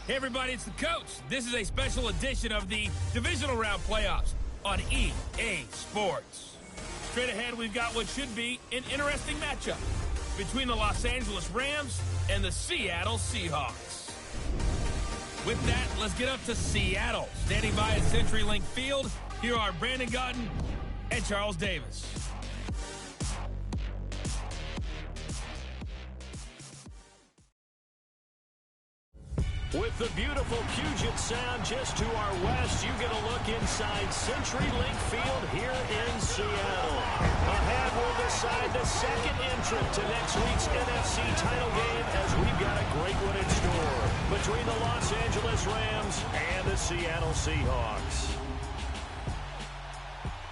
Hey everybody, it's the coach. This is a special edition of the divisional round playoffs on EA Sports. Straight ahead, we've got what should be an interesting matchup between the Los Angeles Rams and the Seattle Seahawks. With that, let's get up to Seattle. Standing by at CenturyLink Field, here are Brandon Gaudin and Charles Davis. With the beautiful Puget Sound just to our west, you get a look inside CenturyLink Field here in Seattle. Ahead will decide the second entrant to next week's NFC title game as we've got a great one in store between the Los Angeles Rams and the Seattle Seahawks.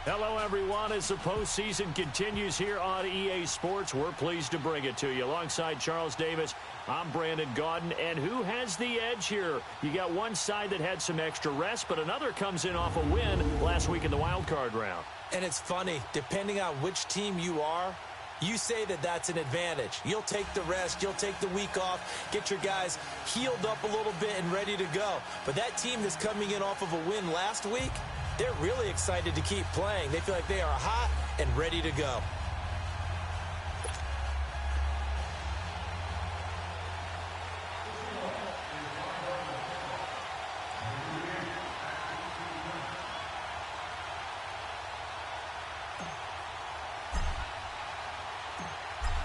Hello, everyone. As the postseason continues here on EA Sports, we're pleased to bring it to you. Alongside Charles Davis, I'm Brandon Gaudin. And who has the edge here? You got one side that had some extra rest, but another comes in off a win last week in the wild card round. And it's funny, depending on which team you are, you say that that's an advantage. You'll take the rest, you'll take the week off, get your guys healed up a little bit and ready to go. But that team that's coming in off of a win last week, they're really excited to keep playing. They feel like they are hot and ready to go.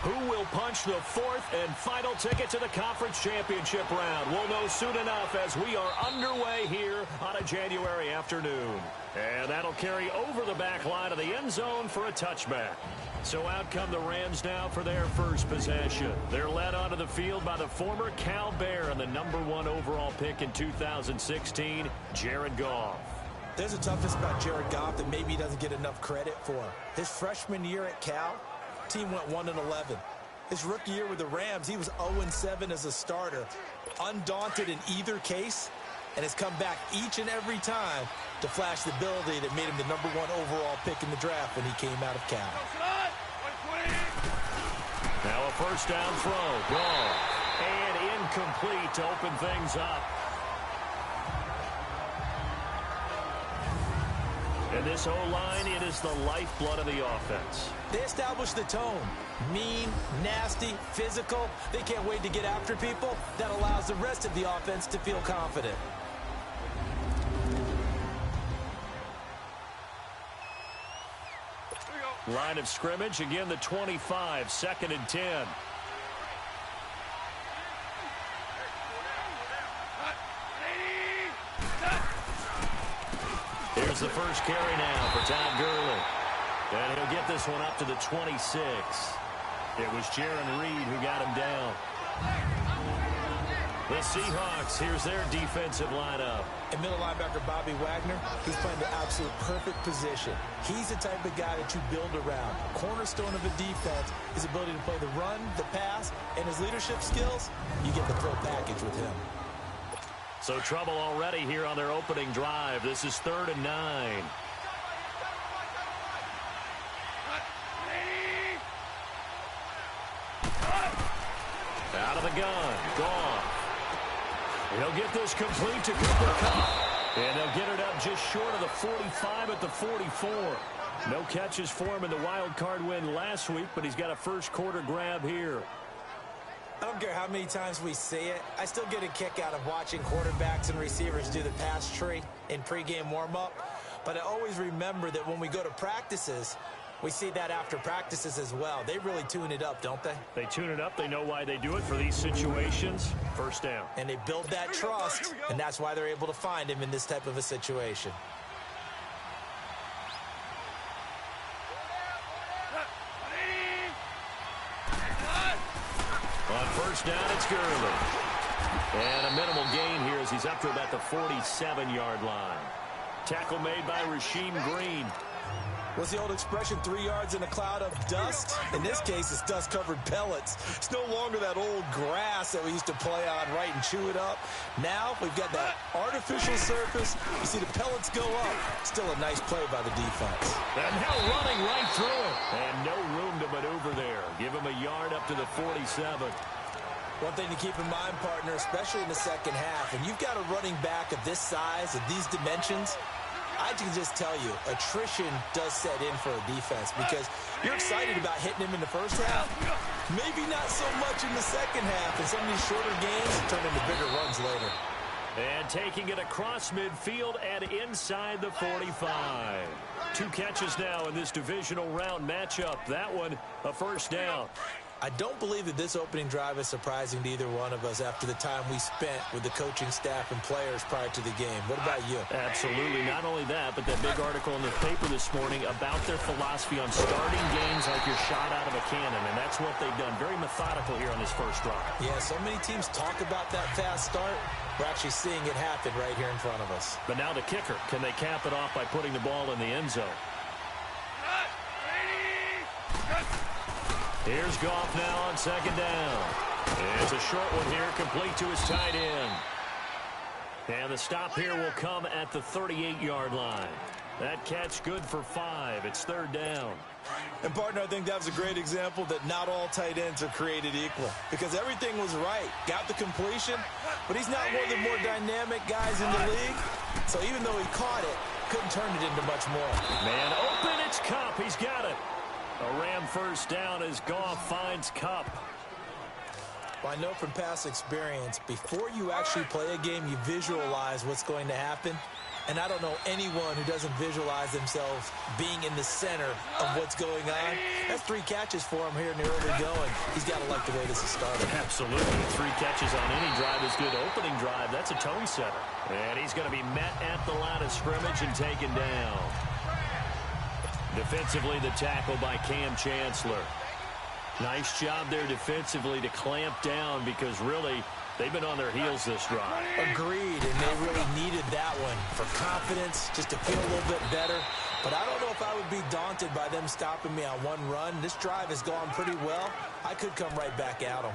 Who will punch the fourth and final ticket to the conference championship round? We'll know soon enough as we are underway here on a January afternoon. And that'll carry over the back line of the end zone for a touchback. So out come the Rams now for their first possession. They're led onto the field by the former Cal Bear and the #1 overall pick in 2016, Jared Goff. There's a toughness about Jared Goff that maybe he doesn't get enough credit for. His freshman year at Cal, team went 1-11. His rookie year with the Rams, he was 0-7 as a starter. Undaunted in either case, and has come back each and every time to flash the ability that made him the #1 overall pick in the draft when he came out of Cal. Now a first down throw. Goal. And incomplete to open things up. And this O-line, it is the lifeblood of the offense. They establish the tone. Mean, nasty, physical. They can't wait to get after people. That allows the rest of the offense to feel confident. Line of scrimmage, again the 25, 2nd and 10. Here's the first carry now for Todd Gurley. And he'll get this one up to the 26. It was Jaron Reed who got him down. The Seahawks, here's their defensive lineup. And middle linebacker Bobby Wagner, he's playing the absolute perfect position. He's the type of guy that you build around. Cornerstone of a defense, his ability to play the run, the pass, and his leadership skills. You get the full package with him. So trouble already here on their opening drive. This is 3rd and 9. Out of the gun. Gone. He'll get this complete to Cooper Kupp. And they'll get it up just short of the 45 at the 44. No catches for him in the wild card win last week, but he's got a first quarter grab here. I don't care how many times we say it, I still get a kick out of watching quarterbacks and receivers do the pass tree in pregame warm-up. But I always remember that when we go to practices, we see that after practices as well. They really tune it up, don't they? They tune it up. They know why they do it for these situations. First down. And they build that trust, and that's why they're able to find him in this type of a situation. On first down, it's Gurley. And a minimal gain here as he's up to about the 47-yard line. Tackle made by Rasheem Green. What's the old expression, 3 yards in a cloud of dust? In this case, it's dust-covered pellets. It's no longer that old grass that we used to play on, right, and chew it up. Now we've got that artificial surface. You see the pellets go up. Still a nice play by the defense. And now running right through it. And no room to maneuver there. Give him a yard up to the 47. One thing to keep in mind, partner, especially in the second half, and you've got a running back of this size, of these dimensions, I can just tell you, attrition does set in for a defense because you're excited about hitting him in the first half. Maybe not so much in the second half, and some of these shorter games turn into bigger runs later. And taking it across midfield and inside the 45. 2 catches now in this divisional round matchup. That one, a first down. I don't believe that this opening drive is surprising to either one of us after the time we spent with the coaching staff and players prior to the game. What about you? Absolutely. Not only that, but that big article in the paper this morning about their philosophy on starting games like you're shot out of a cannon, and that's what they've done. Very methodical here on this first drive. Yeah, so many teams talk about that fast start. We're actually seeing it happen right here in front of us. But now the kicker. Can they cap it off by putting the ball in the end zone? Here's Goff now on second down. It's a short one here, complete to his tight end. And the stop here will come at the 38-yard line. That catch good for 5. It's third down. And, partner, I think that was a great example that not all tight ends are created equal because everything was right. Got the completion, but he's not one of the more dynamic guys in the league. So even though he caught it, couldn't turn it into much more. Man open, it's Kupp. He's got it. A Ram first down as Goff finds Kupp. Well, I know from past experience, before you actually play a game, you visualize what's going to happen. And I don't know anyone who doesn't visualize themselves being in the center of what's going on. That's 3 catches for him here in the early going. He's got to like the way this is started. Absolutely. 3 catches on any drive is good. Opening drive, that's a tone setter. And he's going to be met at the line of scrimmage and taken down. Defensively, the tackle by Cam Chancellor. Nice job there defensively to clamp down because really they've been on their heels this drive. Agreed, and they really needed that one for confidence, just to feel a little bit better. But I don't know if I would be daunted by them stopping me on one run. This drive has gone pretty well. I could come right back at them.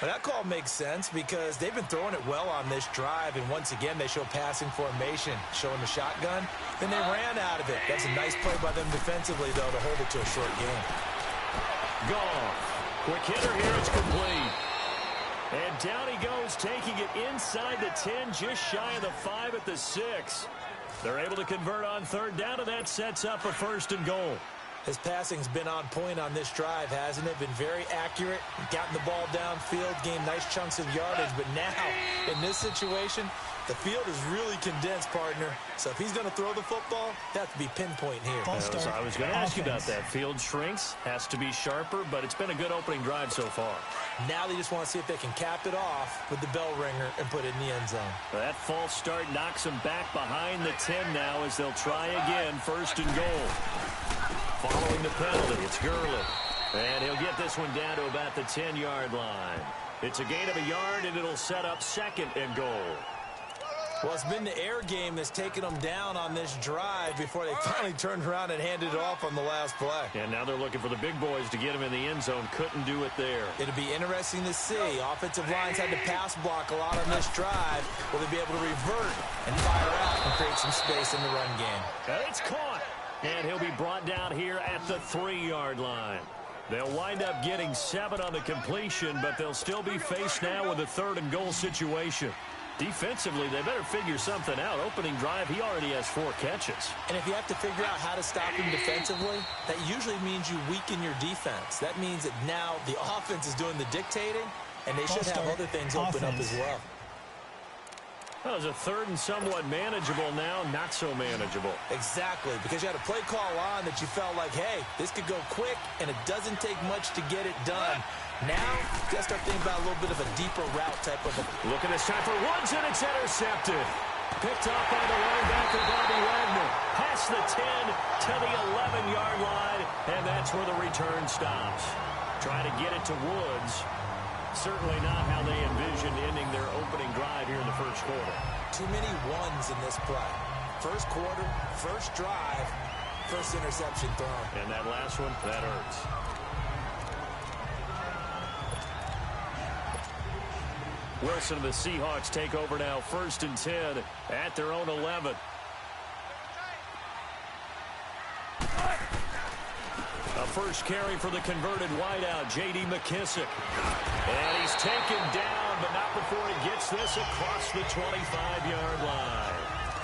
But that call makes sense because they've been throwing it well on this drive, and once again they show passing formation, showing the shotgun. Then they ran out of it. That's a nice play by them defensively, though, to hold it to a short game. Goff. Quick hitter here. It's complete. And down he goes, taking it inside the 10, just shy of the 5 at the 6. They're able to convert on third down, and that sets up a first and goal. His passing's been on point on this drive, hasn't it? Been very accurate, gotten the ball downfield, gained nice chunks of yardage. But now, in this situation, the field is really condensed, partner. So if he's going to throw the football, that has to be pinpoint here. I was going to ask you about that. Field shrinks, has to be sharper, but it's been a good opening drive so far. Now they just want to see if they can cap it off with the bell ringer and put it in the end zone. That false start knocks them back behind the 10 now as they'll try again, first and goal. Following the penalty, it's Gurley. And he'll get this one down to about the 10-yard line. It's a gain of a yard, and it'll set up second and goal. Well, it's been the air game that's taken them down on this drive before they finally turned around and handed it off on the last play. And now they're looking for the big boys to get him in the end zone. Couldn't do it there. It'll be interesting to see. Offensive lines had to pass block a lot on this drive. Will they be able to revert and fire out and create some space in the run game? It's caught. And he'll be brought down here at the 3-yard line. They'll wind up getting 7 on the completion, but they'll still be faced now with a third and goal situation. Defensively, they better figure something out. Opening drive, he already has 4 catches. And if you have to figure out how to stop him defensively, that usually means you weaken your defense. That means that now the offense is doing the dictating, and they should have other things open up as well. That was a third and somewhat manageable now, not so manageable. Exactly, because you had a play call on that you felt like, hey, this could go quick, and it doesn't take much to get it done. Now, you got to start thinking about a little bit of a deeper route type of a... Look at this time for Woods, and it's intercepted. Picked up by the linebacker, Bobby Wagner. Past the 10 to the 11-yard line, and that's where the return stops. Trying to get it to Woods. Certainly not how they envisioned ending their opening drive here in the first quarter. Too many ones in this play. First quarter, first drive, first interception thrown. And that last one, that hurts. Wilson and the Seahawks take over now, 1st and 10 at their own 11. A first carry for the converted wideout, J.D. McKissick. And he's taken down, but not before he gets this across the 25-yard line.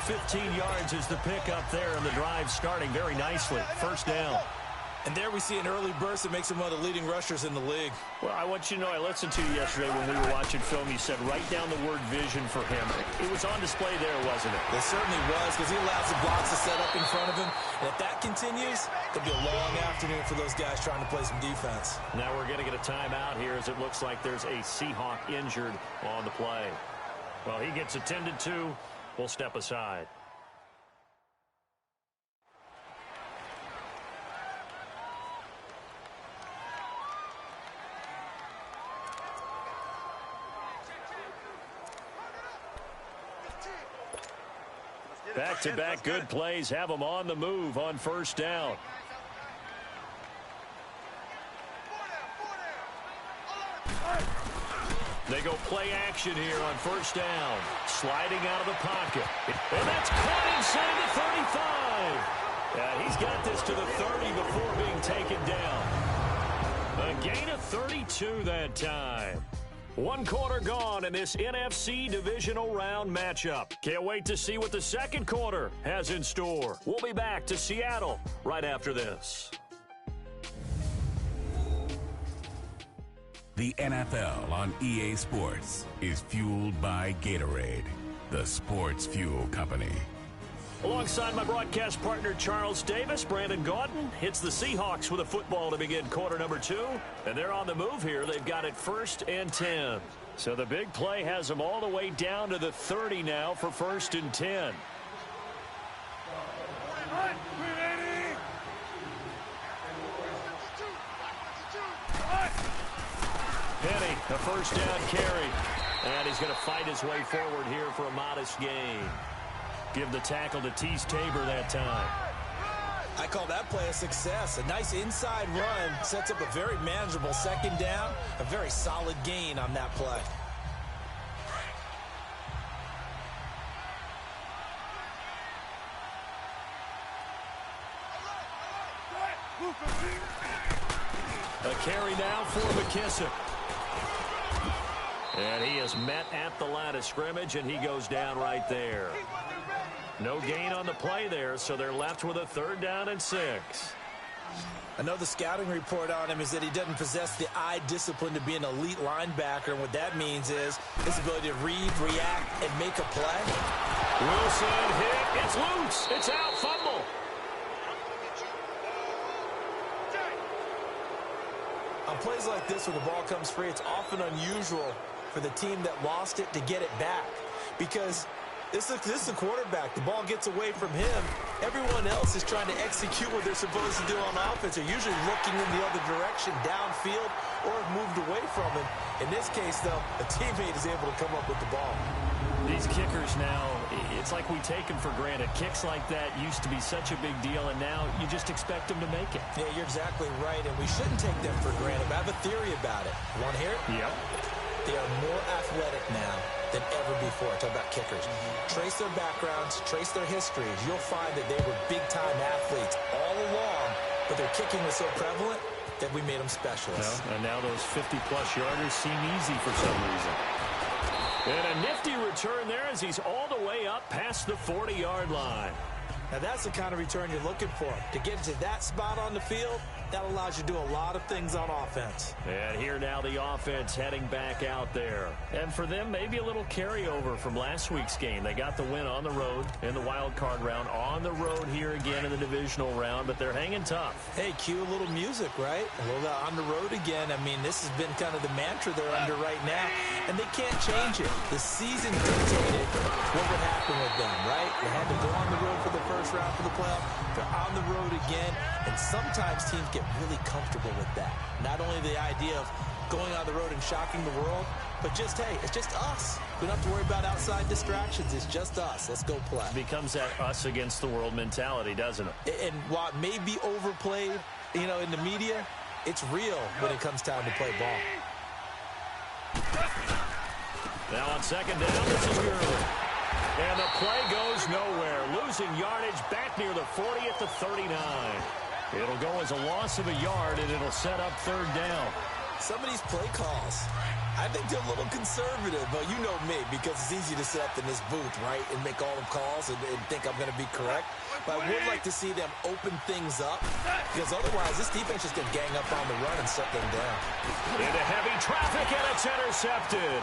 15 yards is the pickup there, and the drive starting very nicely. First down. And there we see an early burst that makes him one of the leading rushers in the league. Well, I want you to know, I listened to you yesterday when we were watching film. You said write down the word vision for him. It was on display there, wasn't it? It certainly was, because he allows the blocks to set up in front of him. And if that continues, it'll be a long afternoon for those guys trying to play some defense. Now we're going to get a timeout here, as it looks like there's a Seahawk injured on the play. Well, he gets attended to. We'll step aside. Back-to-back good plays have them on the move on first down. They go play action here on first down. Sliding out of the pocket. And that's caught inside the 35. And he's got this to the 30 before being taken down. A gain of 32 that time. One quarter gone in this NFC divisional round matchup. Can't wait to see what the second quarter has in store. We'll be back to Seattle right after this. The NFL on EA Sports is fueled by Gatorade, the sports fuel company. Alongside my broadcast partner Charles Davis, Brandon Gaudin hits the Seahawks with a football to begin quarter number 2. And they're on the move here. They've got it 1st and 10. So the big play has them all the way down to the 30 now for 1st and 10. Penny, a first down carry. And he's going to fight his way forward here for a modest gain. Give the tackle to Tease Tabor that time. I call that play a success. A nice inside run sets up a very manageable second down. A very solid gain on that play. A carry now for McKissick. And he is met at the line of scrimmage, and he goes down right there. No gain on the play there, so they're left with a 3rd down and 6. I know the scouting report on him is that he doesn't possess the eye discipline to be an elite linebacker, and what that means is his ability to read, react, and make a play. Wilson hit. It's loose. It's out. Fumble. On plays like this where the ball comes free, it's often unusual for the team that lost it to get it back, because this is a quarterback. The ball gets away from him. Everyone else is trying to execute what they're supposed to do on offense. They're usually looking in the other direction, downfield, or have moved away from him. In this case, though, a teammate is able to come up with the ball. These kickers now, it's like we take them for granted. Kicks like that used to be such a big deal, and now you just expect them to make it. Yeah, you're exactly right, and we shouldn't take them for granted. But I have a theory about it. You want to hear it? Yep. They are more athletic now than ever before. Talk about kickers. Trace their backgrounds, trace their histories. You'll find that they were big-time athletes all along, but their kicking was so prevalent that we made them specialists. Well, and now those 50-plus yarders seem easy for some reason. And a nifty return there as he's all the way up past the 40-yard line. Now, that's the kind of return you're looking for. To get to that spot on the field, that allows you to do a lot of things on offense. And here now the offense heading back out there. And for them, maybe a little carryover from last week's game. They got the win on the road in the wild card round. On the road here again in the divisional round, but they're hanging tough. Hey, cue a little music, right? A little on the road again. I mean, this has been kind of the mantra they're under right now, and they can't change it. The season dictated what would happen with them, right? They had to go on the road for the first round for the playoff. They're on the road again, and sometimes teams get really comfortable with that. Not only the idea of going on the road and shocking the world, but just, hey, it's just us. We don't have to worry about outside distractions. It's just us. Let's go play. It becomes that us against the world mentality, doesn't it? And while it may be overplayed, you know, in the media, it's real when it comes time to play ball. Now on second down, this is Gurley. And the play goes nowhere. Losing yardage back near the 40 at the 39. It'll go as a loss of a yard, and it'll set up third down. Some of these play calls, I think they're a little conservative, but you know me, because it's easy to sit up in this booth, right, and make all the calls and think I'm going to be correct. But I would like to see them open things up, because otherwise this defense is going to gang up on the run and shut them down. Into heavy traffic, and it's intercepted.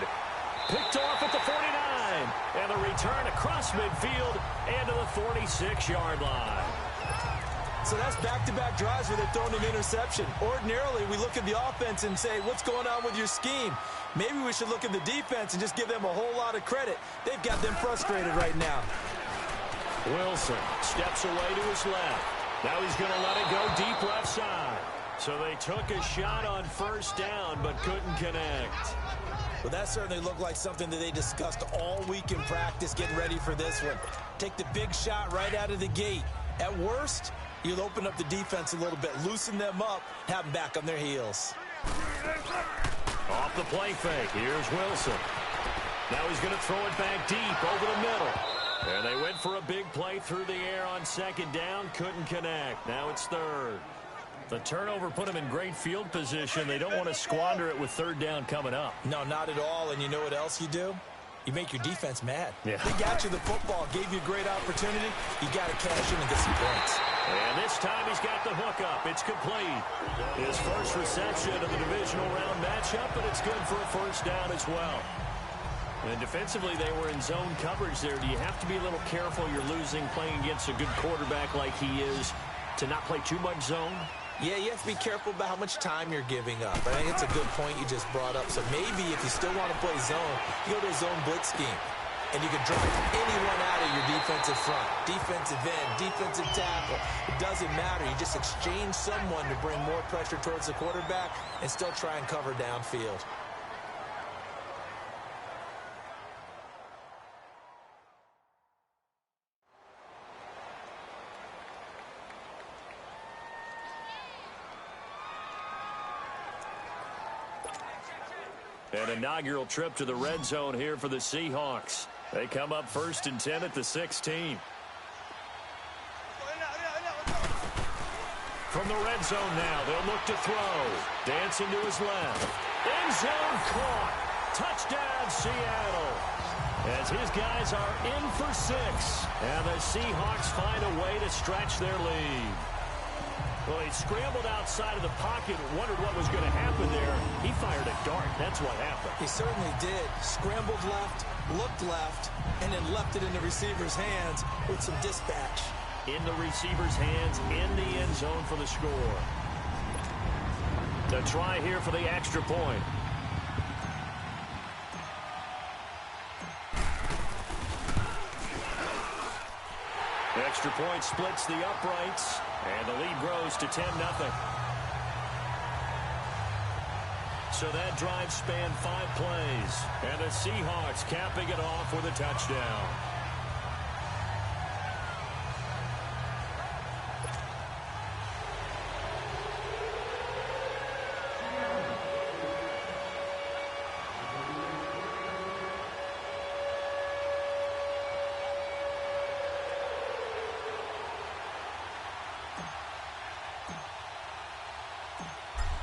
Picked off at the 49, and the return across midfield and to the 46-yard line. So that's back-to-back drives where they're throwing an interception. Ordinarily, we look at the offense and say, what's going on with your scheme? Maybe we should look at the defense and just give them a whole lot of credit. They've got them frustrated right now. Wilson steps away to his left. Now he's going to let it go deep left side. So they took a shot on first down but couldn't connect. Well, that certainly looked like something that they discussed all week in practice getting ready for this one. Take the big shot right out of the gate. At worst, you'll open up the defense a little bit, loosen them up, have them back on their heels. Off the play fake, here's Wilson. Now he's going to throw it back deep over the middle. And they went for a big play through the air on second down, couldn't connect. Now it's third. The turnover put them in great field position. They don't want to squander it with third down coming up. No, not at all. And you know what else you do? You make your defense mad. Yeah. They got you the football, gave you a great opportunity. You got to cash in and get some points. And this time he's got the hook up. It's complete. His first reception of the divisional round matchup, but it's good for a first down as well. And defensively, they were in zone coverage there. Do you have to be a little careful? You're losing playing against a good quarterback like he is to not play too much zone? Yeah, you have to be careful about how much time you're giving up. I think it's a good point you just brought up. So maybe if you still want to play zone, you go to a zone blitz scheme. And you can drive anyone out of your defensive front. Defensive end, defensive tackle. It doesn't matter. You just exchange someone to bring more pressure towards the quarterback and still try and cover downfield. An inaugural trip to the red zone here for the Seahawks. They come up 1st and 10 at the 16. From the red zone now, they'll look to throw. Dancing to his left. End zone caught. Touchdown, Seattle. As his guys are in for 6. And the Seahawks find a way to stretch their lead. Well, he scrambled outside of the pocket and wondered what was going to happen there. He fired a dart. That's what happened. He certainly did. Scrambled left, looked left, and then left it in the receiver's hands with some dispatch. In the receiver's hands, in the end zone for the score. The try here for the extra point. The extra point splits the uprights, and the lead grows to 10-0. So that drive spanned 5 plays, and the Seahawks capping it off with a touchdown.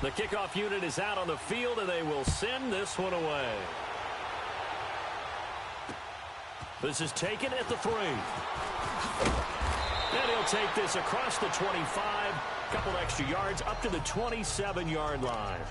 The kickoff unit is out on the field, and they will send this one away. This is taken at the 3. And he'll take this across the 25, couple extra yards up to the 27-yard line.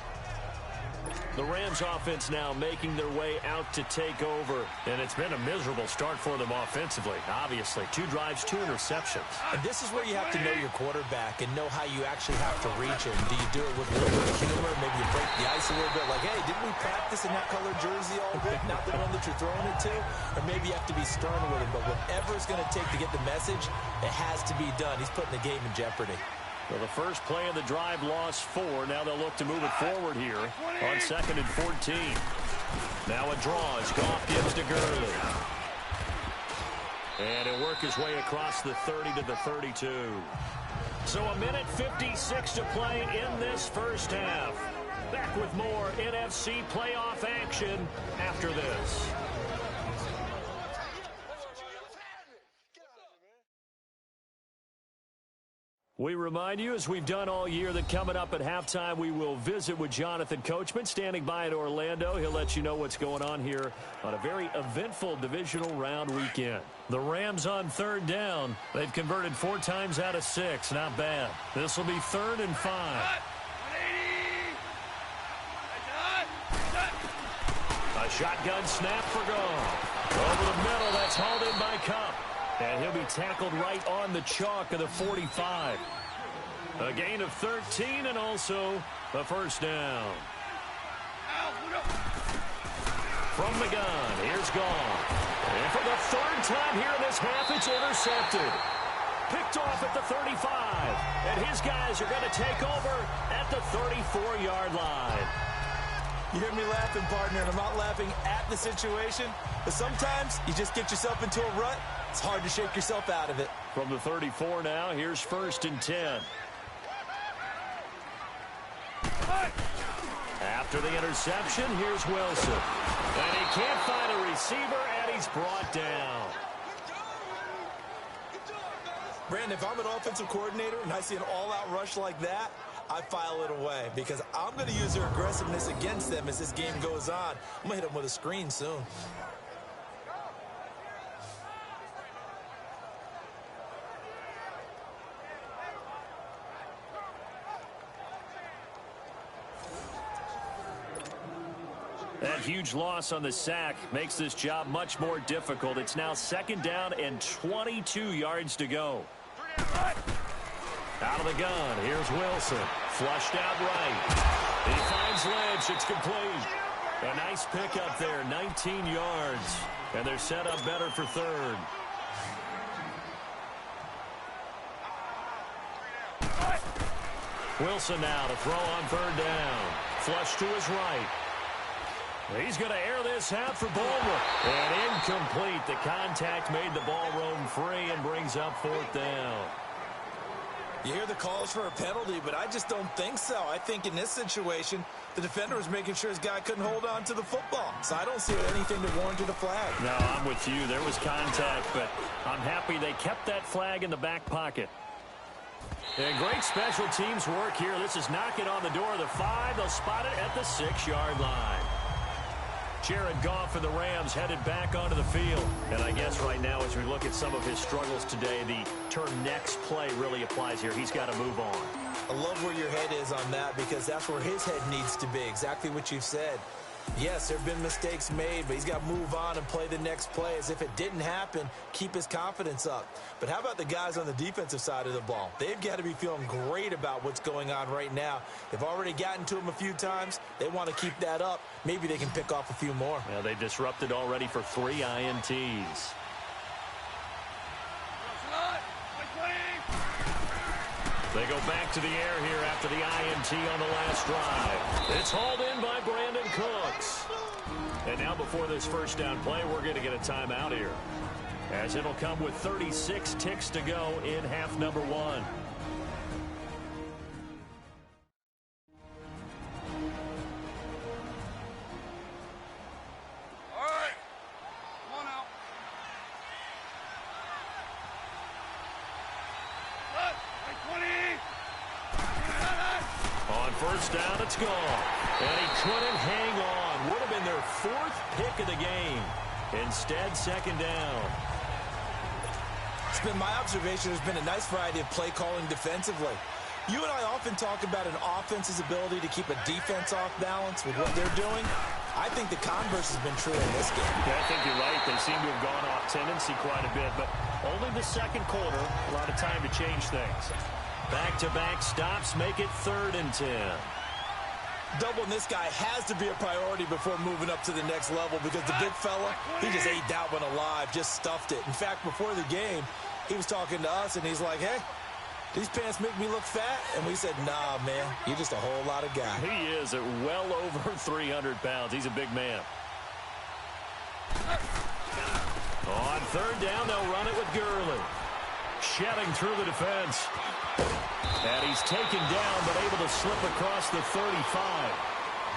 The Rams offense now making their way out to take over. And it's been a miserable start for them offensively, obviously. 2 drives, 2 interceptions. And this is where you have to know your quarterback and know how you actually have to reach him. Do you do it with a little bit of humor? Maybe you break the ice a little bit. Like, hey, didn't we practice in that colored jersey all week? Not the one that you're throwing it to? Or maybe you have to be stern with him. But whatever it's going to take to get the message, it has to be done. He's putting the game in jeopardy. Well, the first play of the drive lost 4. Now they'll look to move it forward here on 2nd and 14. Now a draw as Goff gives to Gurley. And he'll work his way across the 30 to the 32. So a minute 56 to play in this first half. Back with more NFC playoff action after this. We remind you, as we've done all year, that coming up at halftime, we will visit with Jonathan Coachman, standing by in Orlando. He'll let you know what's going on here on a very eventful divisional round weekend. The Rams on third down. They've converted 4 times out of 6. Not bad. This will be 3rd and 5. A shotgun snap for Goff. Over the middle, that's hauled in by Cup. And he'll be tackled right on the chalk of the 45. A gain of 13 and also a first down. From the gun, here's Goff. And for the 3rd time here in this half, it's intercepted. Picked off at the 35. And his guys are going to take over at the 34-yard line. You hear me laughing, partner, and I'm not laughing at the situation, but sometimes you just get yourself into a rut. It's hard to shake yourself out of it. From the 34 now, here's 1st and 10. After the interception, here's Wilson. And he can't find a receiver, and he's brought down. Brandon, if I'm an offensive coordinator and I see an all-out rush like that, I file it away because I'm going to use their aggressiveness against them as this game goes on. I'm going to hit them with a screen soon. That huge loss on the sack makes this job much more difficult. It's now 2nd down and 22 yards to go. Out of the gun, here's Wilson. Flushed out right. He finds Lynch. It's complete. A nice pickup there, 19 yards. And they're set up better for 3rd. Wilson now to throw on 3rd down. Flush to his right. He's going to air this out for Baldwin. And incomplete. The contact made the ball roam free and brings up 4th down. You hear the calls for a penalty, but I just don't think so. I think in this situation, the defender was making sure his guy couldn't hold on to the football. So I don't see anything to warrant a flag. No, I'm with you. There was contact, but I'm happy they kept that flag in the back pocket. And great special teams work here. This is knocking on the door of the 5. They'll spot it at the 6-yard line. Jared Goff and the Rams headed back onto the field. And I guess right now, as we look at some of his struggles today, the term next play really applies here. He's got to move on. I love where your head is on that because that's where his head needs to be, exactly what you've said. Yes, there have been mistakes made, but he's got to move on and play the next play as if it didn't happen, keep his confidence up. But how about the guys on the defensive side of the ball? They've got to be feeling great about what's going on right now. They've already gotten to him a few times. They want to keep that up. Maybe they can pick off a few more. Yeah, they disrupted already for 3 INTs. They go back to the air here after the INT on the last drive. It's hauled in by Brandon Cooks. And now before this first down play, we're going to get a timeout here, as it'll come with 36 ticks to go in half number 1. First down, it's gone. And he couldn't hang on. Would have been their 4th pick of the game. Instead, 2nd down. It's been my observation there's been a nice variety of play calling defensively. You and I often talk about an offense's ability to keep a defense off balance with what they're doing. I think the converse has been true in this game. Yeah, I think you're right. They seem to have gone off tendency quite a bit, but only the 2nd quarter. A lot of time to change things. Back-to-back stops make it 3rd and 10. Doubling this guy has to be a priority before moving up to the next level because the big fella, he just ate that one alive, just stuffed it. In fact, before the game, he was talking to us, and he's like, hey, these pants make me look fat? And we said, nah, man, you're just a whole lot of guy. He is at well over 300 pounds. He's a big man. On 3rd down, they'll run it with Gurley. Shedding through the defense. And he's taken down, but able to slip across the 35.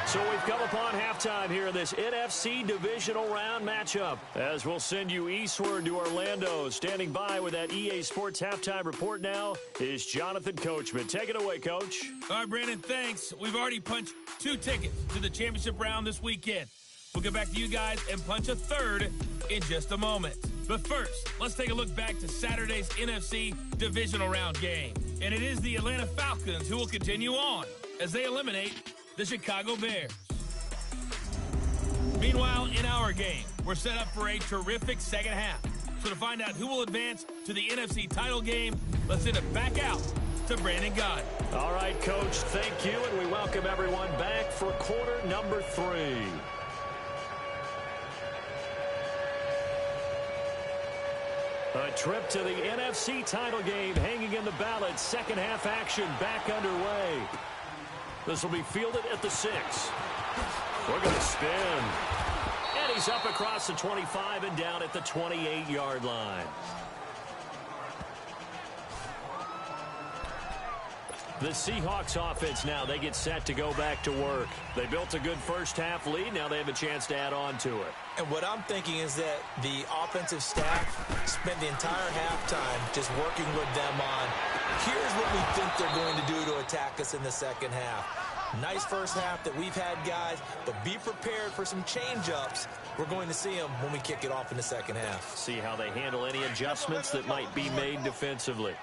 So we've come upon halftime here in this NFC divisional round matchup. As we'll send you eastward to Orlando. Standing by with that EA Sports halftime report now is Jonathan Coachman. Take it away, Coach. All right, Brandon, thanks. We've already punched 2 tickets to the championship round this weekend. We'll get back to you guys and punch a third in just a moment. But first, let's take a look back to Saturday's NFC divisional round game. And it is the Atlanta Falcons who will continue on as they eliminate the Chicago Bears. Meanwhile, in our game, we're set up for a terrific second half. So to find out who will advance to the NFC title game, let's send it back out to Brandon Gott. All right, Coach, thank you, and we welcome everyone back for quarter number 3. A trip to the NFC title game hanging in the balance. Second half action back underway. This will be fielded at the 6. We're going to spin. And he's up across the 25 and down at the 28-yard line. The Seahawks offense now, they get set to go back to work. They built a good first half lead. Now they have a chance to add on to it. And what I'm thinking is that the offensive staff spent the entire halftime just working with them on, here's what we think they're going to do to attack us in the second half. Nice first half that we've had, guys, but be prepared for some change-ups. We're going to see them when we kick it off in the second half. See how they handle any adjustments that might be made defensively.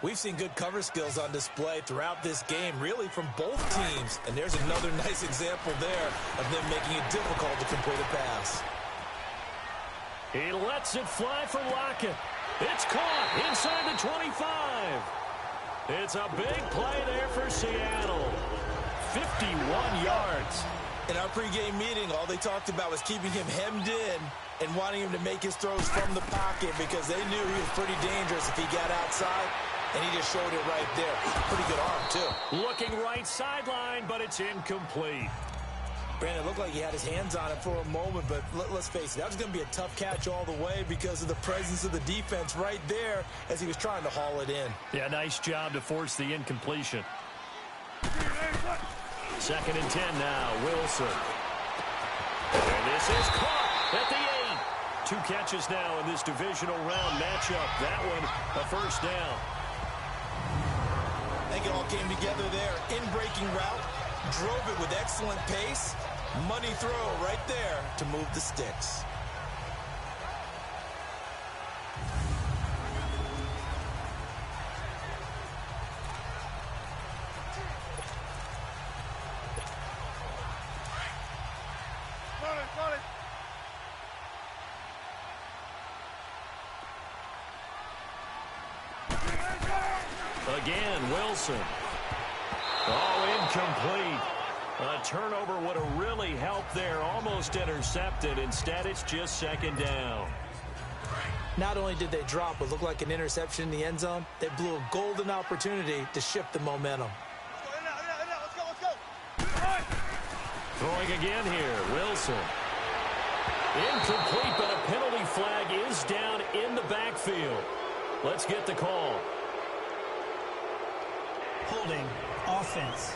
We've seen good cover skills on display throughout this game, really from both teams. And there's another nice example there of them making it difficult to complete a pass. He lets it fly for Lockett. It's caught inside the 25. It's a big play there for Seattle. 51 yards. In our pregame meeting, all they talked about was keeping him hemmed in and wanting him to make his throws from the pocket because they knew he was pretty dangerous if he got outside. And he just showed it right there. Pretty good arm, too. Looking right sideline, but it's incomplete. Brandon, it looked like he had his hands on it for a moment, but let's face it, that was going to be a tough catch all the way because of the presence of the defense right there as he was trying to haul it in. Yeah, nice job to force the incompletion. 2nd and 10 now, Wilson. And this is caught at the 8. 2 catches now in this divisional round matchup. That one, a first down. I think it all came together there. In-breaking route, drove it with excellent pace. Money throw right there to move the sticks. Again, Wilson. Oh, incomplete. A turnover would have really helped there. Almost intercepted. Instead, it's just 2nd down. Not only did they drop what looked like an interception in the end zone, they blew a golden opportunity to shift the momentum. Let's go. Throwing again here, Wilson. Incomplete, but a penalty flag is down in the backfield. Let's get the call. Holding offense.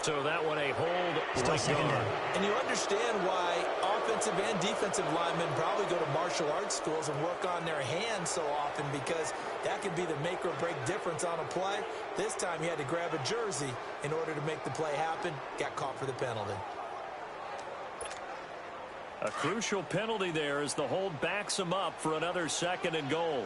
So that one a hold. Still second down. And you understand why offensive and defensive linemen probably go to martial arts schools and work on their hands so often because that could be the make or break difference on a play. This time he had to grab a jersey in order to make the play happen. Got caught for the penalty. A crucial penalty there as the hold backs him up for another 2nd and goal.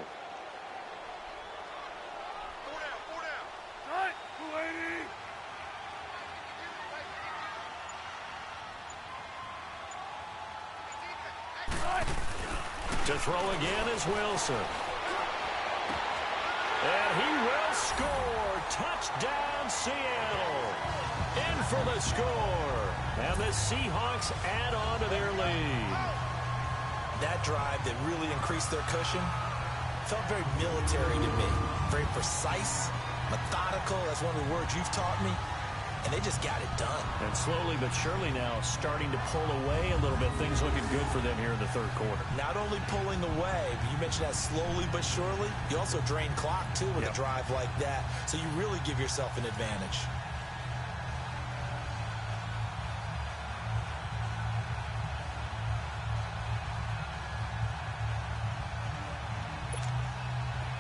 To throw again is Wilson. And he will score. Touchdown, Seattle. In for the score. And the Seahawks add on to their lead. That drive that really increased their cushion felt very military to me. Very precise, methodical. That's one of the words you've taught me. and they just got it done. And slowly but surely now starting to pull away a little bit. Things looking good for them here in the third quarter. Not only pulling away, but you mentioned that slowly but surely. You also drain clock, too, with a drive like that. So you really give yourself an advantage.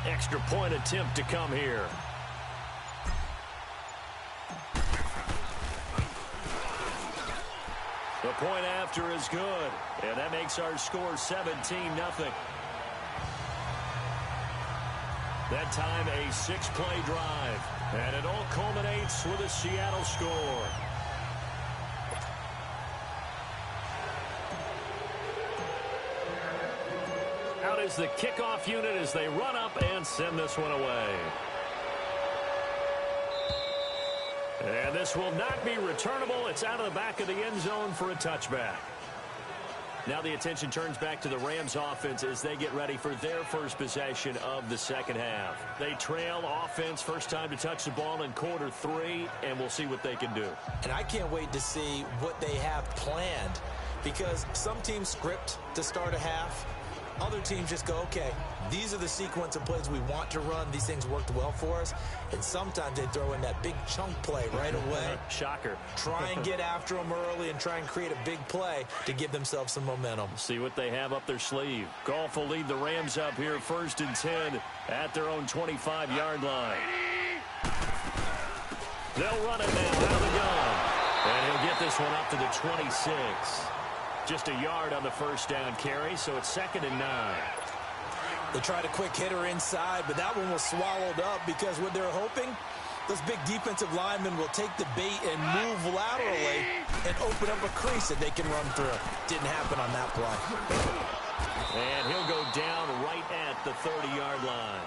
Extra point attempt to come here. The point after is good, and that makes our score 17-0. That time a 6-play drive, and it all culminates with a Seattle score. Out is the kickoff unit as they run up and send this one away. And this will not be returnable. It's out of the back of the end zone for a touchback. Now the attention turns back to the Rams offense as they get ready for their first possession of the second half. They trail offense, first time to touch the ball in quarter 3, and we'll see what they can do. And I can't wait to see what they have planned, because some teams script to start a half. Other teams just go, okay, these are the sequence of plays we want to run. These things worked well for us. And sometimes they throw in that big chunk play right away. Shocker. Try and get after them early and try and create a big play to give themselves some momentum. See what they have up their sleeve. Goff will lead the Rams up here 1st and 10 at their own 25-yard line. They'll run it now out of the gun. And he'll get this one up to the 26. Just a yard on the first down carry, so it's 2nd and 9. They tried a quick hitter inside, but that one was swallowed up because what they're hoping, those big defensive linemen will take the bait and move laterally and open up a crease that they can run through. Didn't happen on that play. And he'll go down right at the 30-yard line.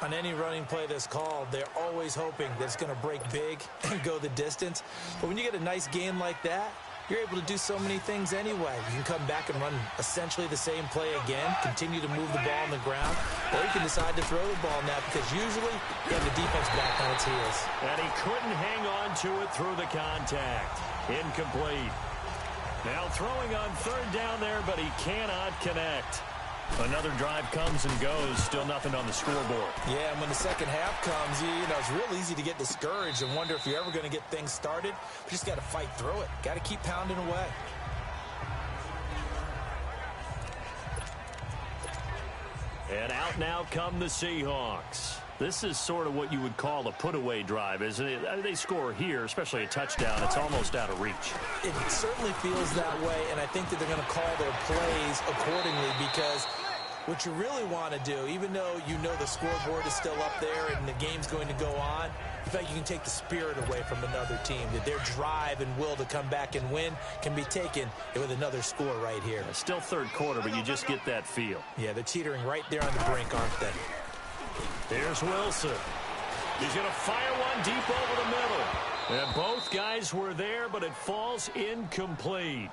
On any running play that's called, they're always hoping that it's going to break big and go the distance. But when you get a nice game like that, you're able to do so many things anyway. You can come back and run essentially the same play again, continue to move the ball on the ground, or you can decide to throw the ball now because usually you have the defense back on its heels. And he couldn't hang on to it through the contact. Incomplete. Now throwing on 3rd down there, but he cannot connect. Another drive comes and goes. Still nothing on the scoreboard. Yeah, and when the second half comes, you know, it's real easy to get discouraged and wonder if you're ever going to get things started. You just got to fight through it. Got to keep pounding away. And out now come the Seahawks. This is sort of what you would call a put-away drive, isn't it? They score here, especially a touchdown. It's almost out of reach. It certainly feels that way, and I think that they're going to call their plays accordingly because what you really want to do, even though you know the scoreboard is still up there and the game's going to go on, in fact, you can take the spirit away from another team, that their drive and will to come back and win can be taken with another score right here. Still 3rd quarter, but you just get that feel. Yeah, they're teetering right there on the brink, aren't they? Here's Wilson. He's going to fire one deep over the middle. And both guys were there, but it falls incomplete.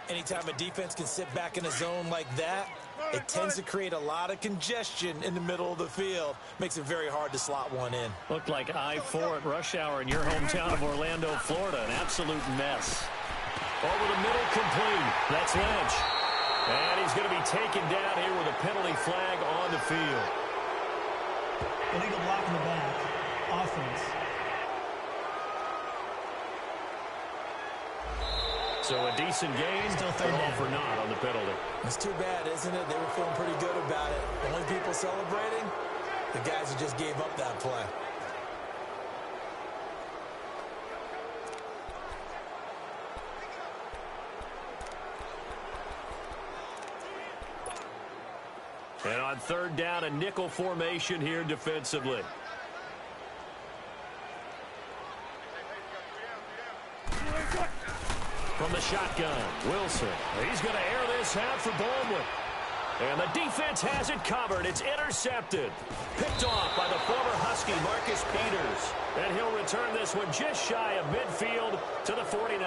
Anytime a defense can sit back in a zone like that, it tends to create a lot of congestion in the middle of the field. Makes it very hard to slot one in. Looked like I-4 at rush hour in your hometown of Orlando, Florida. An absolute mess. Over the middle, complete. That's Lynch. And he's going to be taken down here with a penalty flag on the field. Illegal block in the back. Offense. So a decent game, Still but all for naught on the penalty. It's too bad, isn't it? They were feeling pretty good about it. The only people celebrating, the guys who just gave up that play. And on 3rd down, a nickel formation here defensively. From the shotgun, Wilson. He's going to air this out for Baldwin. And the defense has it covered. It's intercepted. Picked off by the former Husky, Marcus Peters. And he'll return this one just shy of midfield to the 49.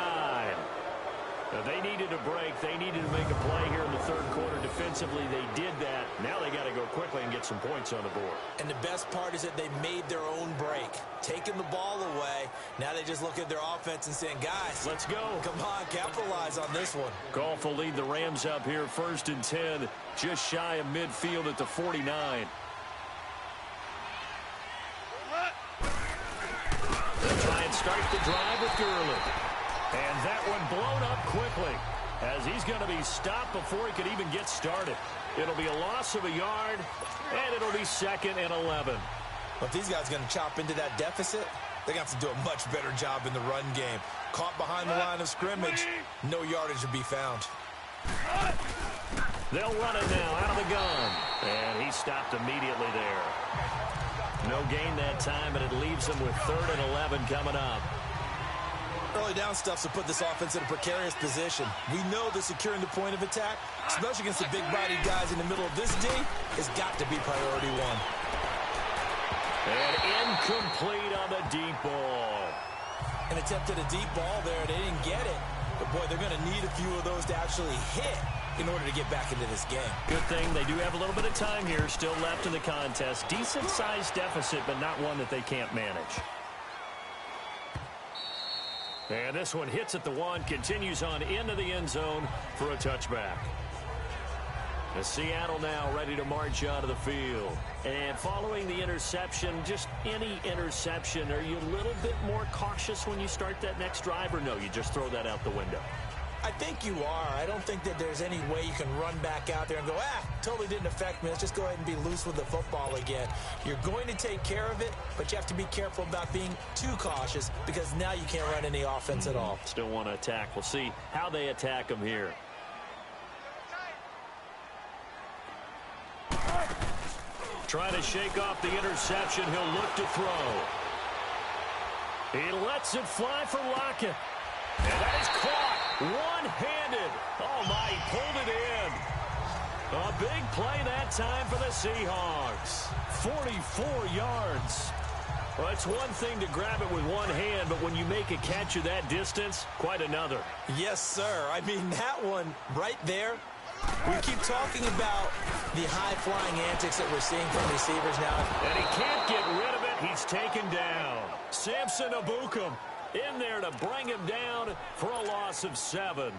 They needed a break. They needed to make a play here in the third quarter. Defensively, they did that. Now they got to go quickly and get some points on the board. And the best part is that they made their own break. Taking the ball away. Now they just look at their offense and saying, guys, let's go. Come on, capitalize on this one. Goff will lead the Rams up here 1st and 10, just shy of midfield at the 49. They'll try and start the drive with Gurley. And that one blown up quickly as he's going to be stopped before he could even get started. It'll be a loss of a yard, and it'll be 2nd and 11. But if these guys are going to chop into that deficit, they're going to have to do a much better job in the run game. Caught behind the line of scrimmage, no yardage to be found. They'll run it now out of the gun. And he stopped immediately there. No gain that time, but it leaves him with 3rd and 11 coming up. Early down stuff to put this offense in a precarious position. We know that securing the point of attack, especially against the big-bodied guys in the middle of this D, has got to be priority one. And incomplete on the deep ball. An attempt at a deep ball there. They didn't get it. But, boy, they're going to need a few of those to actually hit in order to get back into this game. Good thing they do have a little bit of time here still left in the contest. Decent-sized deficit, but not one that they can't manage. And this one hits at the 1, continues on into the end zone for a touchback. The Seattle now ready to march out of the field. And following the interception, just any interception, are you a little bit more cautious when you start that next drive, or no, you just throw that out the window? I think you are. I don't think that there's any way you can run back out there and go, totally didn't affect me. Let's just go ahead and be loose with the football again. You're going to take care of it, but you have to be careful about being too cautious because now you can't run any offense at all. Still want to attack. We'll see how they attack them here. Trying to shake off the interception. He'll look to throw. He lets it fly for Lockett. And that is caught one-handed. Oh, my, he pulled it in. A big play that time for the Seahawks. 44 yards. Well, it's one thing to grab it with one hand, but when you make a catch of that distance, quite another. Yes, sir. I mean, that one right there. We keep talking about the high-flying antics that we're seeing from receivers now. And he can't get rid of it. He's taken down. Samson Abukum in there to bring him down for a loss of 7.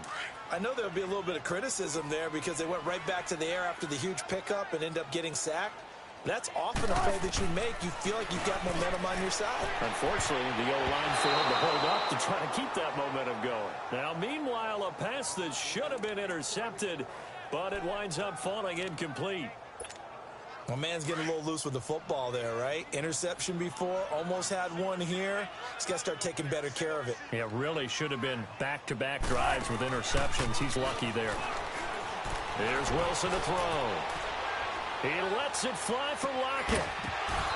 I know there'll be a little bit of criticism there because they went right back to the air after the huge pickup and end up getting sacked. That's often a play that you make. You feel like you've got momentum on your side. Unfortunately, the O-line failed to hold up to try to keep that momentum going. Now, meanwhile, a pass that should have been intercepted, but it winds up falling incomplete. Well, man's getting a little loose with the football there, right? Interception before, almost had one here. He's got to start taking better care of it. Yeah, really should have been back-to-back drives with interceptions. He's lucky there. Here's Wilson to throw. He lets it fly for Lockett.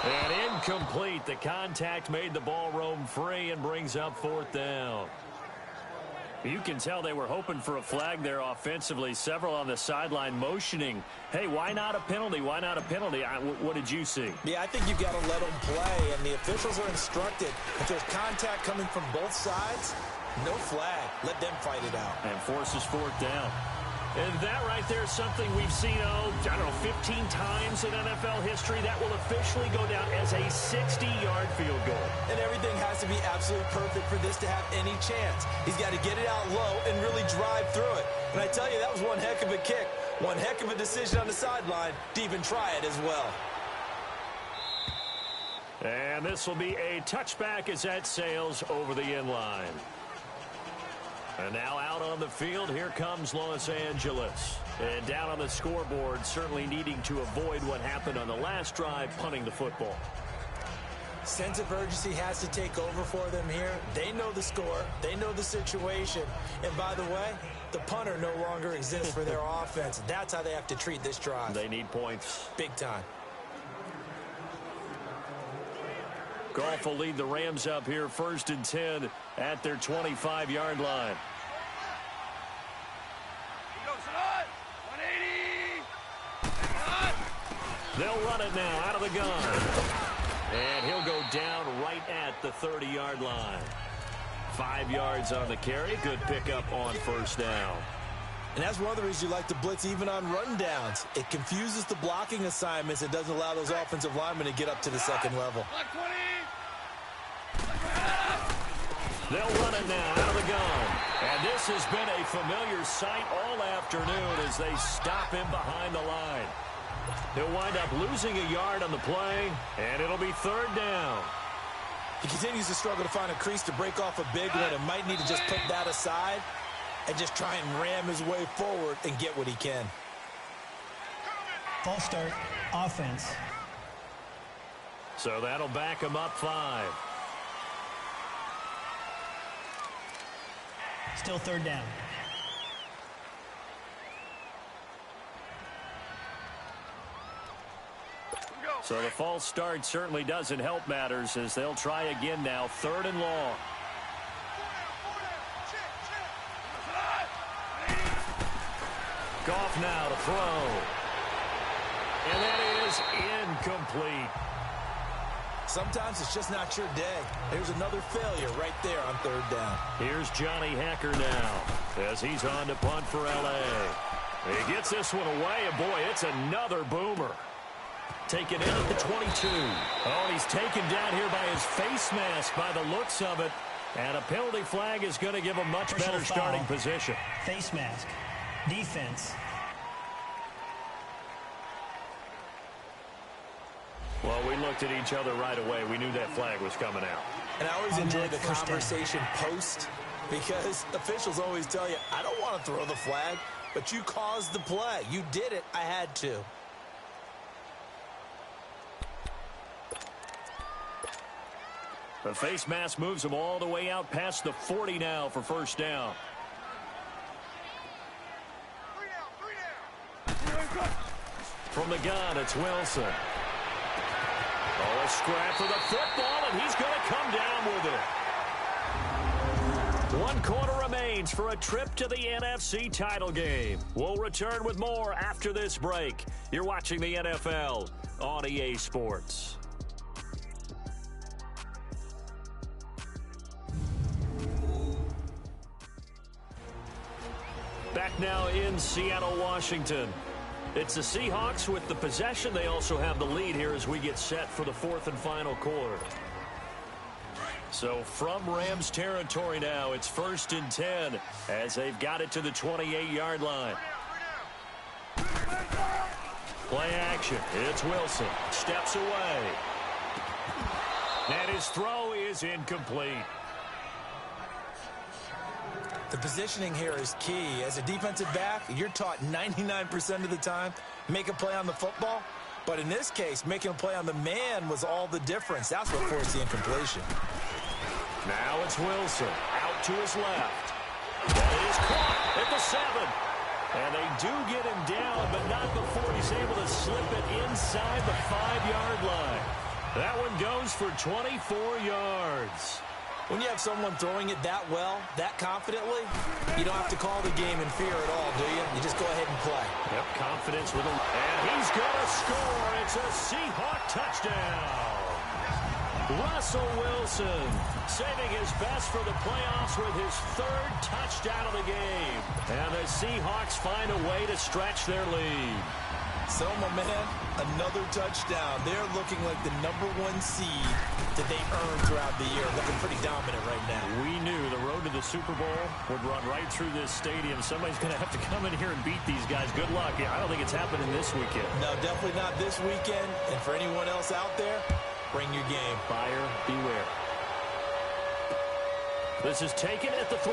And incomplete. The contact made the ball roam free and brings up 4th down. You can tell they were hoping for a flag there offensively. Several on the sideline motioning. Hey, why not a penalty? Why not a penalty? What did you see? Yeah, I think you've got to let them play, and the officials are instructed. If there's contact coming from both sides, no flag. Let them fight it out. And forces 4th down. And that right there is something we've seen, 15 times in NFL history. That will officially go down as a 60-yard field goal. And everything has to be absolutely perfect for this to have any chance. He's got to get it out low and really drive through it. And I tell you, that was one heck of a kick. One heck of a decision on the sideline to even try it as well. And this will be a touchback as that sails over the end line. And now out on the field, here comes Los Angeles. And down on the scoreboard, certainly needing to avoid what happened on the last drive, punting the football. Sense of urgency has to take over for them here. They know the score. They know the situation. And by the way, the punter no longer exists for their offense. That's how they have to treat this drive. They need points. Big time. Goff will lead the Rams up here 1st and 10 at their 25-yard line. They'll run it now out of the gun. And he'll go down right at the 30-yard line. 5 yards on the carry. Good pickup on first down. And that's one of the reasons you like to blitz even on rundowns. It confuses the blocking assignments. It doesn't allow those offensive linemen to get up to the second level. They'll run it now out of the gun. And this has been a familiar sight all afternoon as they stop him behind the line. He'll wind up losing a yard on the play, and it'll be third down. He continues to struggle to find a crease to break off a big one and might need to just put that aside and just try and ram his way forward and get what he can. False start, offense. So that'll back him up 5. Still third down. So the false start certainly doesn't help matters as they'll try again now. 3rd and long. Goff now to throw. And that is incomplete. Sometimes it's just not your day. There's another failure right there on 3rd down. Here's Johnny Hacker now as he's on to punt for L.A. He gets this one away, and boy, it's another boomer. Taken in at the 22. Oh, and he's taken down here by his face mask by the looks of it. And a penalty flag is going to give him much better starting position. Face mask. Defense. Well, we looked at each other right away. We knew that flag was coming out. And I always enjoy the conversation post because officials always tell you, I don't want to throw the flag, but you caused the play. You did it. I had to. The face mask moves him all the way out past the 40 now for first down. From the gun, it's Wilson. Oh, a scrap for the football, and he's going to come down with it. 1 quarter remains for a trip to the NFC title game. We'll return with more after this break. You're watching the NFL on EA Sports. Back now in Seattle, Washington. It's the Seahawks with the possession. They also have the lead here as we get set for the 4th and final quarter. So from Rams territory now, it's 1st and 10 as they've got it to the 28-yard line. Play action. It's Wilson. Steps away. And his throw is incomplete. The positioning here is key. As a defensive back, you're taught 99% of the time, make a play on the football. But in this case, making a play on the man was all the difference. That's what forced the incompletion. Now it's Wilson out to his left. That is caught at the 7. And they do get him down, but not before he's able to slip it inside the 5-yard line. That one goes for 24 yards. When you have someone throwing it that well, that confidently, you don't have to call the game in fear at all, do you? You just go ahead and play. Yep, confidence with him. And he's going to score. It's a Seahawk touchdown. Russell Wilson saving his best for the playoffs with his 3rd touchdown of the game. And the Seahawks find a way to stretch their lead. So, my man, another touchdown. They're looking like the #1 seed that they earned throughout the year. Looking pretty dominant right now. We knew the road to the Super Bowl would run right through this stadium. Somebody's going to have to come in here and beat these guys. Good luck. I don't think it's happening this weekend. No, definitely not this weekend. And for anyone else out there, bring your game. Buyer beware. This is taken at the 3.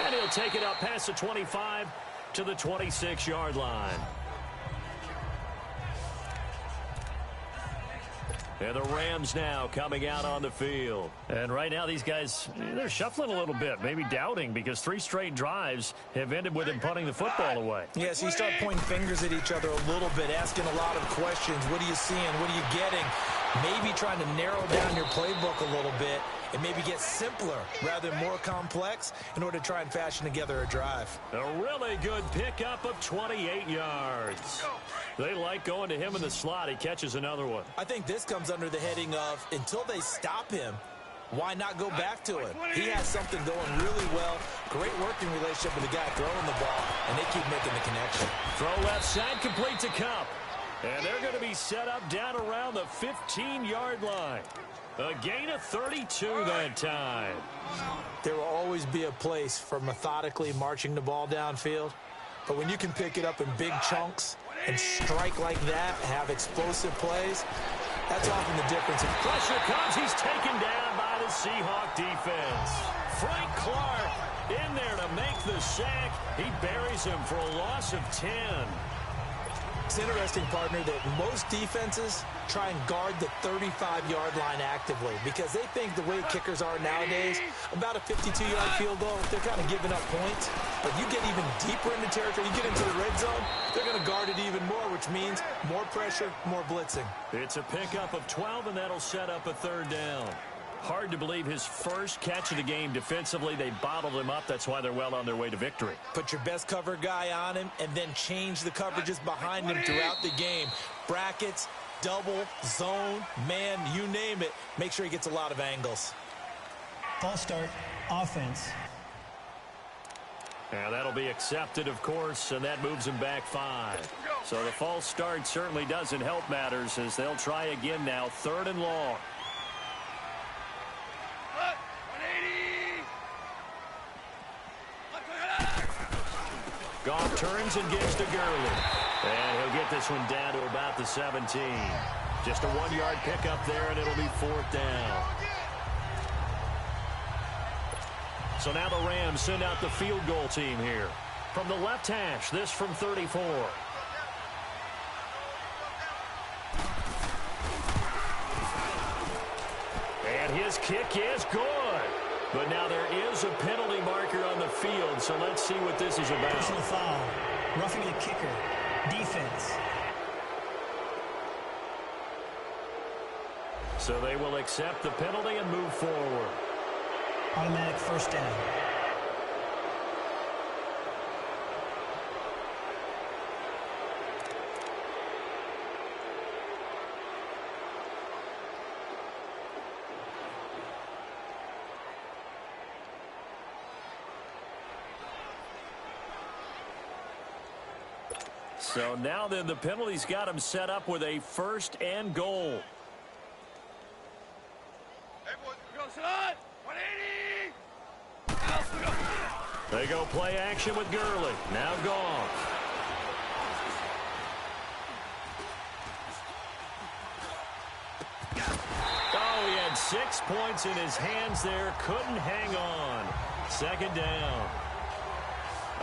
And he'll take it up past the 25 to the 26-yard line. And the Rams now coming out on the field. And right now these guys, they're shuffling a little bit, maybe doubting, because 3 straight drives have ended with him punting the football away. Yes, you start pointing fingers at each other a little bit, asking a lot of questions. What are you seeing? What are you getting? Maybe trying to narrow down your playbook a little bit and maybe get simpler rather than more complex in order to try and fashion together a drive. A really good pickup of 28 yards. They like going to him in the slot. He catches another one. I think this comes under the heading of until they stop him, Why not go back to it? He has something going really well. Great working relationship with the guy throwing the ball, and they keep making the connection. Throw left side, complete to Cup. And they're going to be set up down around the 15-yard line. A gain of 32 that time. There will always be a place for methodically marching the ball downfield. But when you can pick it up in big chunks and strike like that, have explosive plays, that's often the difference. Pressure comes. He's taken down by the Seahawk defense. Frank Clark in there to make the sack. He buries him for a loss of 10. It's interesting, partner, that most defenses try and guard the 35-yard line actively because they think the way kickers are nowadays, about a 52-yard field goal, they're kind of giving up points. But you get even deeper into territory, you get into the red zone, they're going to guard it even more, which means more pressure, more blitzing. It's a pickup of 12, and that'll set up a third down. Hard to believe his first catch of the game defensively. They bottled him up. That's why they're well on their way to victory. Put your best cover guy on him and then change the coverages behind him throughout the game. Brackets, double, zone, man, you name it. Make sure he gets a lot of angles. False start, offense. And that'll be accepted, of course, and that moves him back 5. So the false start certainly doesn't help matters as they'll try again now, 3rd and long. Goff turns and gives to Gurley. And he'll get this one down to about the 17. Just a 1-yard pickup there, and it'll be 4th down. So now the Rams send out the field goal team here. From the left hash, this from 34. And his kick is good. But now there is a penalty marker on the field, so let's see what this is about. Personal foul. Roughing the kicker. Defense. So they will accept the penalty and move forward. Automatic first down. So now then the penalty's got him set up with a 1st and goal. Hey, boys, we go, sit on! 180! They go play action with Gurley. Now Goff. Oh, he had 6 points in his hands there. Couldn't hang on. 2nd down.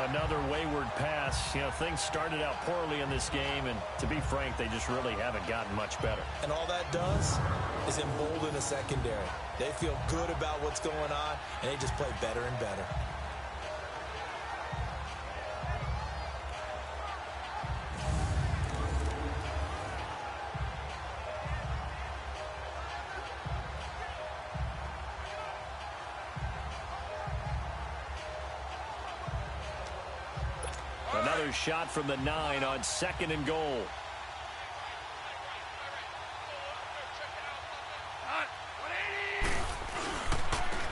Another wayward pass. You know, things started out poorly in this game, and to be frank, they just really haven't gotten much better. And all that does is embolden the secondary. They feel good about what's going on, and they just play better and better. Another shot from the 9 on 2nd and goal.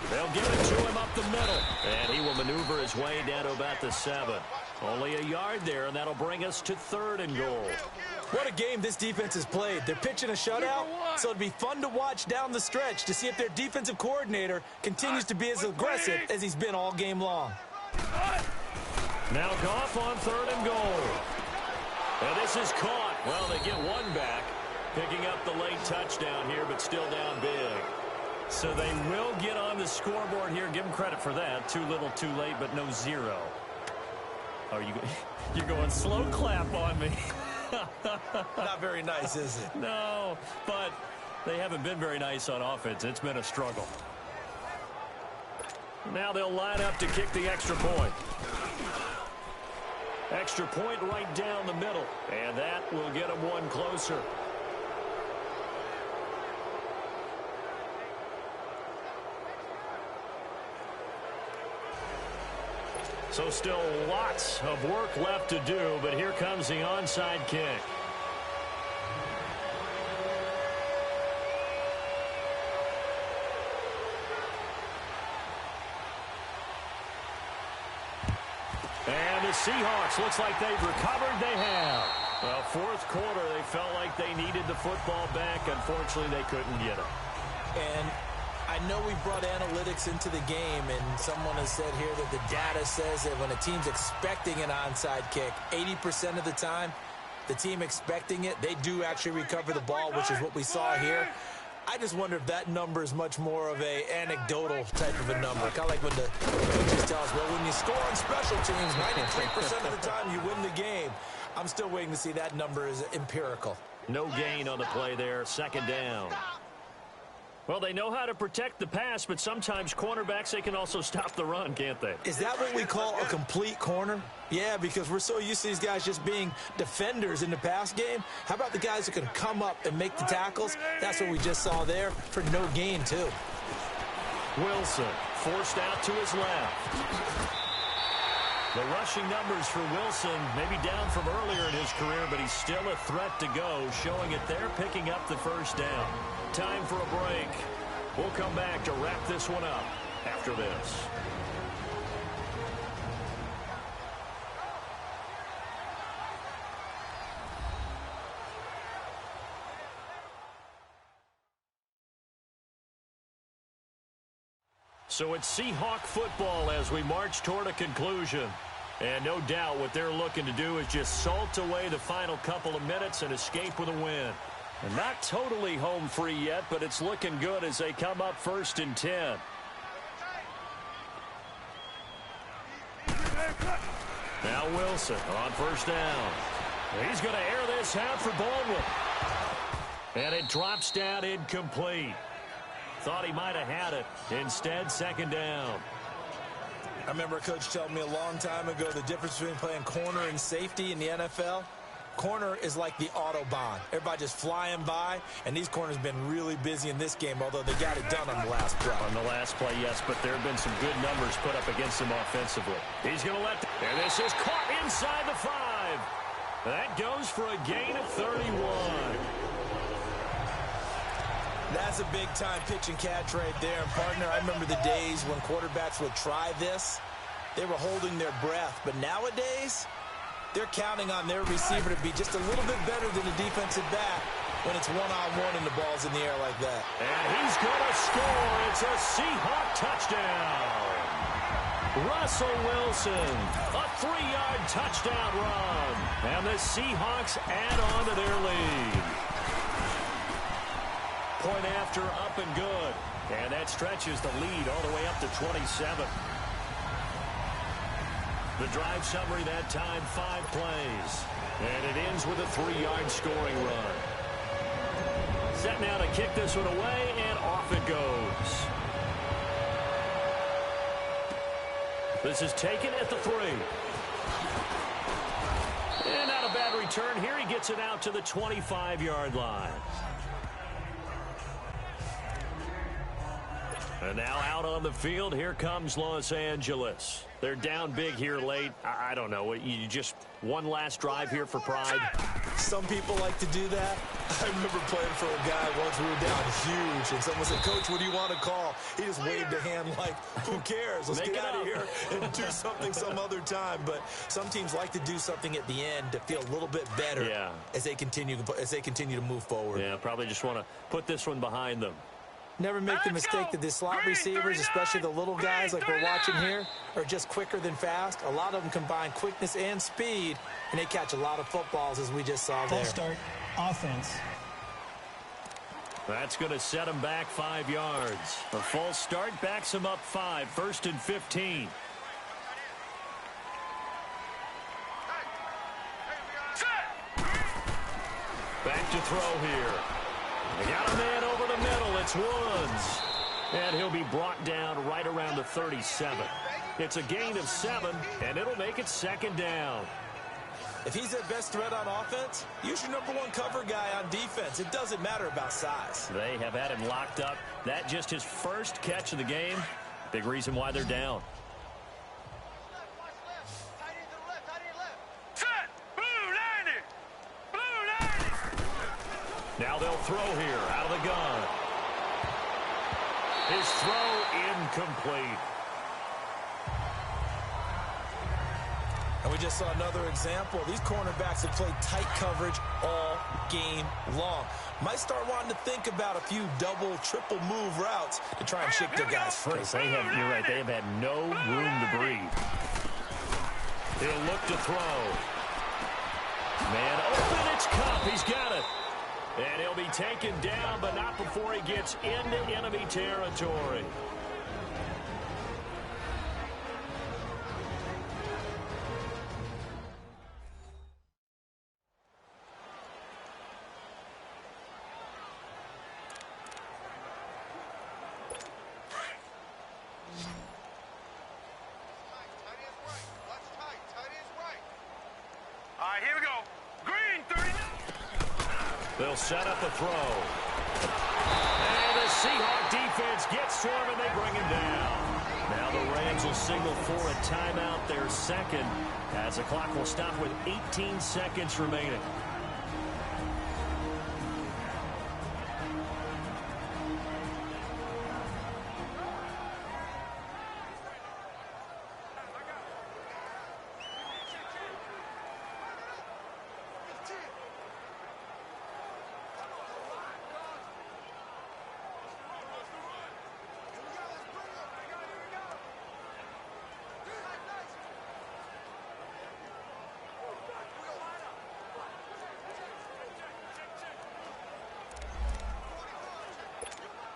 They'll give it to him up the middle. And he will maneuver his way down to about the 7. Only a yard there, and that'll bring us to 3rd and goal. What a game this defense has played. They're pitching a shutout, so it'll be fun to watch down the stretch to see if their defensive coordinator continues to be as aggressive as he's been all game long. Now Goff on 3rd and goal. And this is caught. Well, they get one back, picking up the late touchdown here, but still down big. So they will get on the scoreboard here. Give them credit for that. Too little, too late, but no 0. Oh, you're going slow clap on me. Not very nice, is it? No, but they haven't been very nice on offense. It's been a struggle. Now they'll line up to kick the extra point. Extra point right down the middle, and that will get them one closer. So still lots of work left to do, but here comes the onside kick. And the Seahawks, looks like they've recovered. They have. Well, fourth quarter, they felt like they needed the football back. Unfortunately, they couldn't get it. And I know we brought analytics into the game, and someone has said here that the data says that when a team's expecting an onside kick, 80% of the time, the team expecting it, they do actually recover the ball, which is what we saw here. I just wonder if that number is much more of a anecdotal type of a number. Kind of like when the coaches tell us, well, when you score on special teams, 93% of the time you win the game. I'm still waiting to see that number is empirical. No gain on the play there, second down. Well, they know how to protect the pass, but sometimes cornerbacks, they can also stop the run, can't they? Is that what we call a complete corner? Yeah, because we're so used to these guys just being defenders in the pass game. How about the guys who can come up and make the tackles? That's what we just saw there for no gain, too. Wilson forced out to his left. The rushing numbers for Wilson maybe down from earlier in his career, but he's still a threat to go, showing it there, picking up the first down. Time for a break. We'll come back to wrap this one up after this. So it's Seahawk football as we march toward a conclusion. And no doubt what they're looking to do is just salt away the final couple of minutes and escape with a win. And not totally home free yet, but it's looking good as they come up 1st and 10. Now Wilson on first down. He's going to air this out for Baldwin. And it drops down incomplete. Thought he might have had it. Instead, second down. I remember a coach telling me a long time ago the difference between playing corner and safety in the NFL. Corner is like the Autobahn. Everybody just flying by, and these corners have been really busy in this game, although they got it done on the last play. On the last play, yes, but there have been some good numbers put up against him offensively. He's going to let and this is caught inside the 5. That goes for a gain of 31. That's a big-time pitch and catch right there. And, partner, I remember the days when quarterbacks would try this. They were holding their breath. But nowadays, they're counting on their receiver to be just a little bit better than the defensive back when it's one-on-one and the ball's in the air like that. And he's going to score. It's a Seahawk touchdown. Russell Wilson, a 3-yard touchdown run. And the Seahawks add on to their lead. Point after, up and good. And that stretches the lead all the way up to 27. The drive summary that time, 5 plays. And it ends with a 3-yard scoring run. Set now to kick this one away, and off it goes. This is taken at the 3. And not a bad return here. He gets it out to the 25-yard line. And now out on the field, here comes Los Angeles. They're down big here late. I don't know. You just one last drive here for pride? Some people like to do that. I remember playing for a guy once we were down huge, and someone said, Coach, what do you want to call? He just waved a hand like, who cares? Let's get out of here and do something some other time. But some teams like to do something at the end to feel a little bit better as they continue to move forward. Yeah, probably just want to put this one behind them. Never make the mistake that the slot receivers, especially the little guys like we're watching here, are just quicker than fast. A lot of them combine quickness and speed, and they catch a lot of footballs, as we just saw there. Full start, offense. That's going to set him back 5 yards. A false start backs him up 5, 1st and 15. Back to throw here. They got a man over the middle. It's Woods. And he'll be brought down right around the 37. It's a gain of 7, and it'll make it second down. If he's their best threat on offense, use your #1 cover guy on defense. It doesn't matter about size. They have had him locked up. That just his first catch of the game. Big reason why they're down. Now they'll throw here out of the gun. His throw incomplete. we just saw another example. These cornerbacks have played tight coverage all game long. Might start wanting to think about a few double, triple move routes to try and shake their guys free. You're right, they have had no room to breathe. He'll look to throw. Man open, it's Cup. He's got it. And he'll be taken down, but not before he gets into enemy territory. All right, here we go. Green, 39. They'll set up a throw. And the Seahawks defense gets to him, and they bring him down. Now the Rams will signal for a timeout, their second, as the clock will stop with 18 seconds remaining.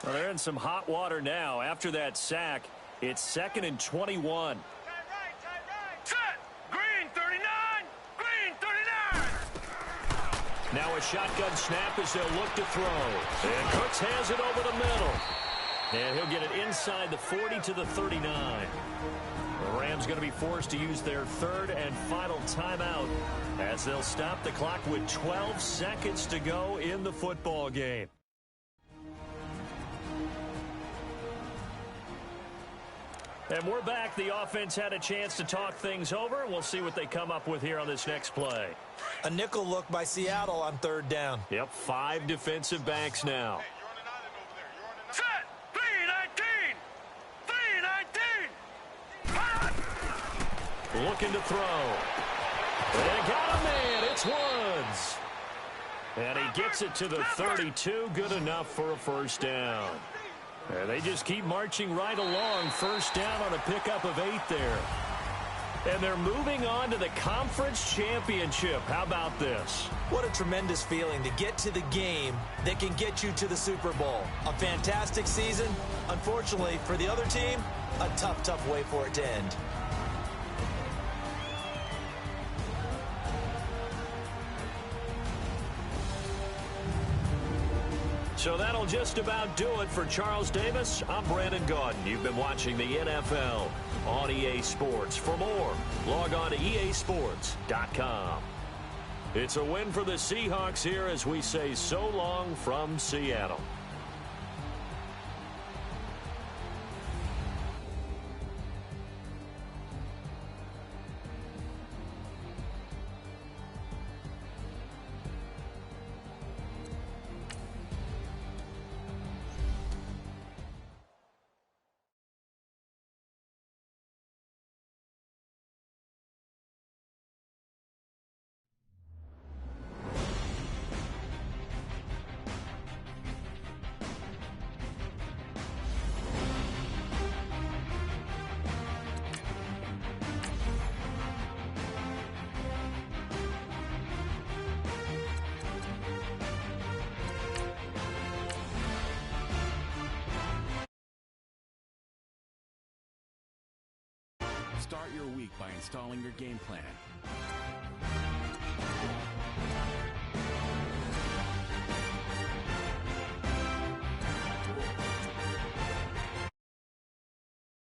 Well, they're in some hot water now. After that sack, it's 2nd and 21. Set. Green, 39. Green, 39. Now a shotgun snap as they'll look to throw. And Cooks has it over the middle. And he'll get it inside the 40 to the 39. The Rams going to be forced to use their third and final timeout as they'll stop the clock with 12 seconds to go in the football game. And we're back. The offense had a chance to talk things over. We'll see what they come up with here on this next play. A nickel look by Seattle on 3rd down. Yep, 5 defensive backs now. Set. 319. 319. Looking to throw. They got a man. It's Woods. And he gets it to the 32. Good enough for a first down. And they just keep marching right along. First down on a pickup of 8 there. And they're moving on to the conference championship. How about this? What a tremendous feeling to get to the game that can get you to the Super Bowl. A fantastic season. Unfortunately, for the other team, a tough, tough way for it to end. So that'll just about do it for Charles Davis. I'm Brandon Gaudin. You've been watching the NFL on EA Sports. For more, log on to easports.com. It's a win for the Seahawks here as we say so long from Seattle. Start your week by installing your game plan.